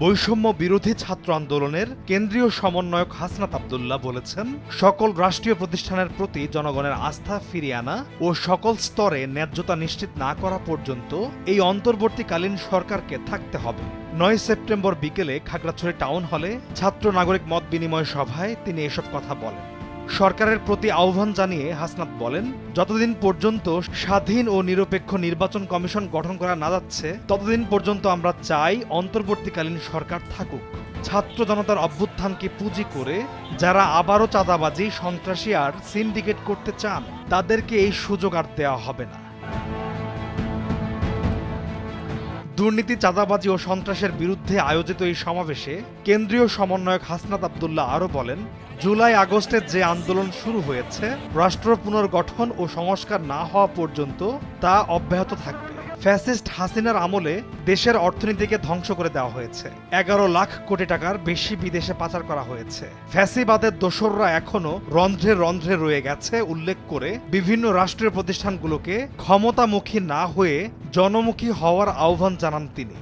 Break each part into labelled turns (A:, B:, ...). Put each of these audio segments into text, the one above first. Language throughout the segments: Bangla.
A: বৈষম্য বিরোধী ছাত্র আন্দোলনের কেন্দ্রীয় সমন্বয়ক হাসনাত আব্দুল্লাহ বলেছেন, সকল রাষ্ট্রীয় প্রতিষ্ঠানের প্রতি জনগণের আস্থা ফিরিয়ে আনা ও সকল স্তরে ন্যায্যতা নিশ্চিত না করা পর্যন্ত এই অন্তর্বর্তীকালীন সরকারকে থাকতে হবে। ৯ সেপ্টেম্বর বিকেলে খাগড়াছড়ি টাউন হলে ছাত্র নাগরিক মত বিনিময় সভায় তিনি এসব কথা বলেন। সরকারের প্রতি আহ্বান জানিয়ে হাসনাত বলেন, যতদিন পর্যন্ত স্বাধীন ও নিরপেক্ষ নির্বাচন কমিশন গঠন করা না যাচ্ছে ততদিন পর্যন্ত আমরা চাই অন্তর্বর্তীকালীন সরকার থাকুক। ছাত্র জনতার অভ্যুত্থানকে পুঁজি করে যারা আবারও চাঁদাবাজি, সন্ত্রাসী আর সিন্ডিকেট করতে চান তাদেরকে এই সুযোগ আর দেওয়া হবে না। দুর্নীতি, চাঁদাবাজি ও সন্ত্রাসের বিরুদ্ধে আয়োজিত এই সমাবেশে কেন্দ্রীয় সমন্বয়ক হাসনাত আব্দুল্লাহ আরও বলেন, জুলাই আগস্টে যে আন্দোলন শুরু হয়েছে রাষ্ট্র পুনর্গঠন ও সংস্কার না হওয়া পর্যন্ত তা অব্যাহত থাকবে। ফ্যাসিস্ট হাসিনার আমলে দেশের অর্থনীতিকে ধ্বংস করে দেওয়া হয়েছে। ১১ লাখ কোটি টাকার বেশি বিদেশে পাচার করা হয়েছে। ফ্যাসিবাদের দোসররা এখনো রন্ধ্রে রন্ধ্রে রয়ে গেছে উল্লেখ করে বিভিন্ন রাষ্ট্রীয় প্রতিষ্ঠানগুলোকে ক্ষমতামুখী না হয়ে জনমুখী হওয়ার আহ্বান জানান তিনি।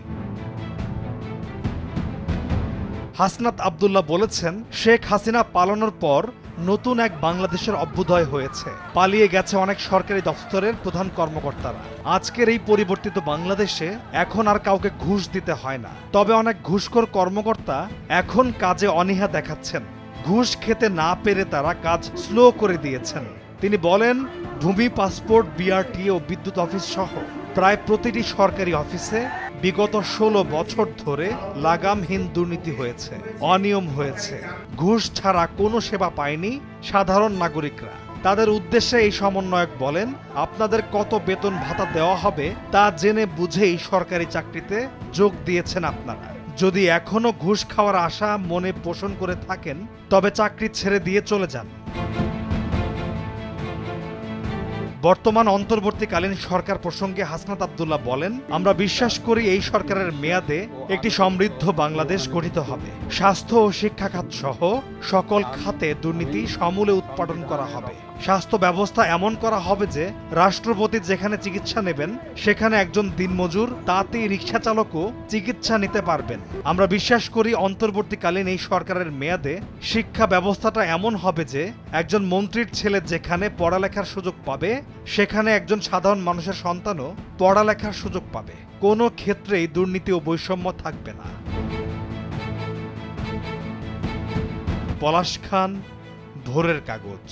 A: হাসনাত আব্দুল্লাহ বলেছেন, শেখ হাসিনা পালানোর পর নতুন এক বাংলাদেশের অভ্যুদয় হয়েছে। পালিয়ে গেছে অনেক সরকারি দপ্তরের প্রধান কর্মকর্তারা। আজকের এই পরিবর্তিত বাংলাদেশে এখন আর কাউকে ঘুষ দিতে হয় না। তবে অনেক ঘুষখোর কর্মকর্তা এখন কাজে অনীহা দেখাচ্ছেন। ঘুষ খেতে না পেরে তারা কাজ স্লো করে দিয়েছেন। তিনি বলেন, ভূমি, পাসপোর্ট, বিআরটি ও বিদ্যুৎ অফিস সহ প্রায় প্রতিটি সরকারি অফিসে বিগত ১৬ বছর ধরে লাগামহীন দুর্নীতি হয়েছে, অনিয়ম হয়েছে। ঘুষ ছাড়া কোনো সেবা পায়নি সাধারণ নাগরিকরা। তাদের উদ্দেশ্যে এই সমন্বয়ক বলেন, আপনাদের কত বেতন ভাতা দেওয়া হবে তা জেনে বুঝেই সরকারি চাকরিতে যোগ দিয়েছেন আপনারা। যদি এখনো ঘুষ খাওয়ার আশা মনে পোষণ করে থাকেন তবে চাকরি ছেড়ে দিয়ে চলে যান। বর্তমান অন্তর্বর্তীকালীন সরকার প্রসঙ্গে হাসনাত আব্দুল্লাহ বলেন, আমরা বিশ্বাস করি এই সরকারের মেয়াদে একটি সমৃদ্ধ বাংলাদেশ গঠিত হবে। স্বাস্থ্য ও শিক্ষা খাত সহ সকল খাতে দুর্নীতি সমূলে উৎপাদন করা হবে। স্বাস্থ্য ব্যবস্থা এমন করা হবে যে রাষ্ট্রপতি যেখানে চিকিৎসা নেবেন সেখানে একজন দিনমজুর, তাঁতি, রিকশা চালকও চিকিৎসা নিতে পারবেন। আমরা বিশ্বাস করি অন্তর্বর্তীকালীন এই সরকারের মেয়াদে শিক্ষা ব্যবস্থাটা এমন হবে যে একজন মন্ত্রীর ছেলে যেখানে পড়ালেখার সুযোগ পাবে সেখানে একজন সাধারণ মানুষের সন্তানও পড়ালেখার সুযোগ পাবে। কোনো ক্ষেত্রেই দুর্নীতি ও বৈষম্য থাকবে না। পলাশ খান, ভোরের কাগজ।